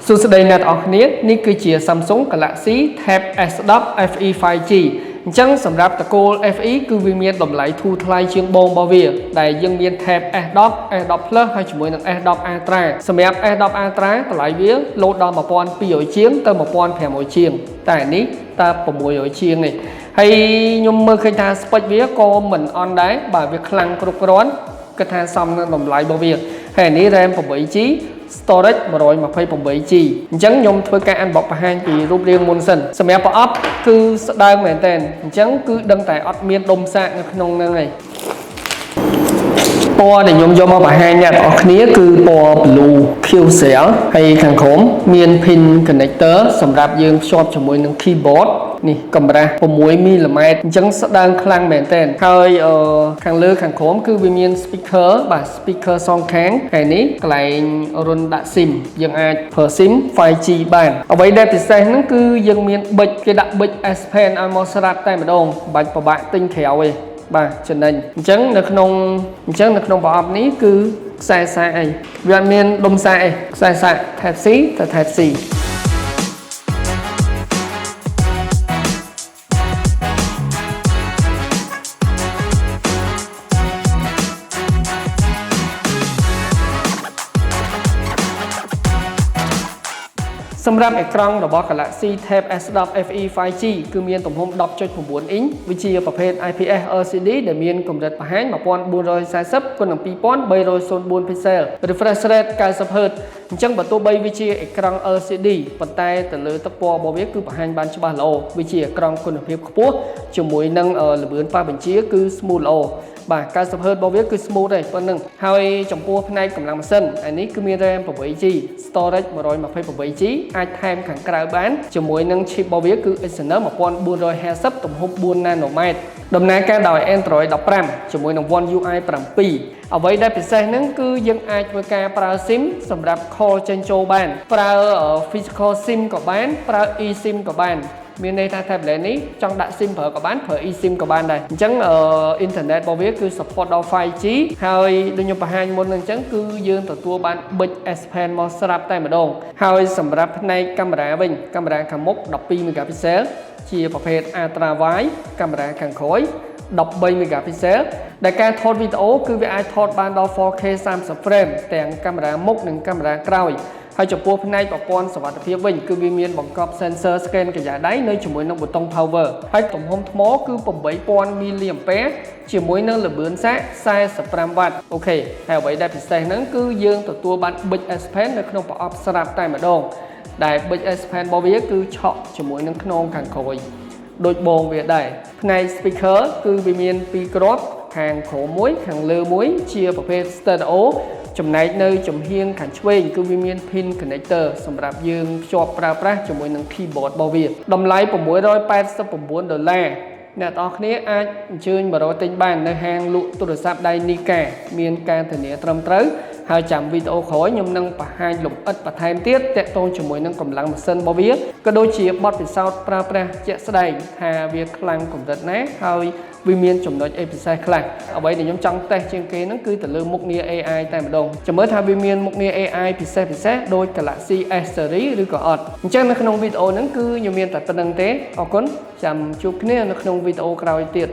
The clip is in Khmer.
សួស្តីអ្នកទាំងអស់គ្នានេះគឺជា Samsung Galaxy Tab S10 FE 5G អញ្ចឹងសម្រាប់តកូល FE គឺវាមានតម្លៃធូរថ្លៃជាងបងរបស់វាដែលយើងមាន Tab S10 S10 Plus ហើយជាមួយនឹង S10 Ultra សម្រាប់ S10 Ultra តម្លៃវាលោតដល់1200ជាងទៅ1500ជាងតែនេះតើ600ជាងនេះហើយខ្ញុំមើលឃើញថា spec វាក៏មិនអន់ដែរបើវាខ្លាំងគ្រប់គ្រាន់គិតថាសមនឹងតម្លៃរបស់វាហើយនេះ RAM 8GB storage 128GB អញ្ចឹងខ្ញុំធ្វើការ unbox បង្ហាញពីរូបរាងមុនសិនសម្រាប់ប្រអប់គឺស្ដើងមែនតើអញ្ចឹងគឺដឹងតែអត់មានដុំសាកនៅក្នុងហ្នឹងឯងពណ៌ដែលខ្ញុំយកមកបង្ហាញអ្នកទាំងអស់គ្នាគឺពណ៌ blue QCell ហើយខាងក្រោមមាន pin connector សម្រាប់យើងភ្ជាប់ជាមួយនឹង keyboard នេះកម្រាស់6មីលីម៉ែត្រអញ្ចឹងស្ដើងខ្លាំងមែនតើហើយខាងលើខាងក្រោមគឺវាមាន speaker បាទ speaker សងខាងហើយនេះកន្លែងរុនដាក់ SIM យើងអាចប្រើ SIM 5G បានអ្វីដែលពិសេសហ្នឹងគឺយើងមានប៊ិចគេដាក់ប៊ិច S Pen ឲ្យមកស្រាប់តែម្ដងបាច់ពិបាកទិញក្រៅទេបាទចំណេញអញ្ចឹងនៅក្នុងប្រអប់នេះគឺខ្សែសាកអីវាអត់មានដុំសាកអីខ្សែសាក Type C ទៅ Type Cសម្រាប់អេក្រង់របស់ Galaxy Tab S10 FE 5G គឺមានទំហំ 10.9 អ៊ីនវាជាប្រភេទ IPS LCD ដែលមានកម្រិតបង្ហាញ 1440 x 2304 pixel refresh rate 90Hz អញ្ចឹងបើទោះបីវាជាអេក្រង់ LCD ប៉ុន្តែទៅលើទឹកពណ៌របស់វាគឺបង្ហាញបានច្បាស់ល្អវាជាអេក្រង់គុណភាពខ្ពស់ជាមួយនឹងល្បឿនប៉ះបញ្ជាគឺ smooth ល្អបាទ 90Hz របស់វាគឺ smooth ទេប៉ុណ្្នឹងហើយចំពោះផ្នែកកម្លាំងម៉ាស៊ីនអានេះគឺមាន RAM 8GB storage 128GB អាចថែមខាងក្រៅបានជាមួយនឹង chip របស់វាគឺ Exynos 1450 ទំហំ4 nanometer ដំណើរការដោយ Android 15ជាមួយនឹង One UI 7អ្វីដែលពិសេសហ្នឹងគឺយើងអាចធ្វើការប្រើ SIM សម្រាប់ call ចេញចូលបានប្រើ physical SIM ក៏បានប្រើ eSIM ក៏បានមានន័យថា tablet នេះចង់ដាក់ SIM ប្រើក៏បានប្រើ eSIM ក៏បានដែរអញ្ចឹងអ៊ីនធឺណិតរបស់វាគឺ support ដល់ 5G ហើយដូចខ្ញុំបង្ហាញមុនហ្នឹងអញ្ចឹងគឺយើងទទួលបានប៊ិច S Pen មកស្រាប់តែម្ដងហើយសម្រាប់ផ្នែកកាមេរ៉ាវិញកាមេរ៉ាខាងមុខ12 megapixel ជាប្រភេទ ultra wide កាមេរ៉ាខាងក្រោយ13 megapixel ដែលការថតវីដេអូគឺវាអាចថតបានដល់ 4K 30 frame ទាំងកាមេរ៉ាមុខនិងកាមេរ៉ាក្រោយហើយចំពោះផ្នែកប្រព័ន្ធសុវត្ថិភាពវិញគឺវាមានបង្កប់ sensor scan ក្រយ៉ាដៃនៅជាមួយនឹងប៊ូតុង power ហើយទំហំថ្មគឺ8000 mAh ជាមួយនឹងល្បឿនសាក 45W អូខេហើយអ្វីដែលពិសេសហ្នឹងគឺយើងទទួលបានប៊ិច S Pen នៅក្នុងប្រអប់ស្រាប់តែម្ដងដែលប៊ិច S Pen របស់វាគឺឆក់ជាមួយនឹងខ្នងខាងក្រោយដូចបងវាដែរផ្នែក speaker គឺវាមាន2គ្រាប់ខាងក្រោមមួយខាងលើមួយជាប្រភេទ stereo ចំណែកនៅចំហៀងខាងឆ្វេងគឺវាមាន pin connector សម្រាប់យើងភ្ជាប់ប្រើប្រាស់ជាមួយនឹង keyboard របស់វាតម្លៃ$689អ្នកទាំងអស់គ្នាអាចអញ្ជើញមករកទិញបាននៅហាងលក់ទូរស័ព្ទដៃ Nika មានការធានាត្រឹមត្រូវហើយចាំវីដេអូក្រោយខ្ញុំនឹងបង្ហាញលម្អិតបន្ថែមទៀតទាក់ទងជាមួយនឹងកម្លាំងម៉ាស៊ីនរបស់វាក៏ដូចជាបទពិសោធន៍ប្រើប្រាស់ជាក់ស្ដែងថាវាខ្លាំងកម្រិតណាហើយវាមានចំណុចអីពិសេសខ្លះអ្វីដែលខ្ញុំចង់តេស្តជាងគេហ្នឹងគឺទៅលើមុខងារ AI តែម្ដងចាំមើលថាវាមានមុខងារ AI ពិសេសដូច Galaxy S series ឬក៏អត់អញ្ចឹងនៅក្នុងវីដេអូហ្នឹងគឺខ្ញុំមានតែប៉ុណ្្នឹងទេអរគុណចាំជួបគ្នានៅក្នុងវីដេអូក្រោយទៀត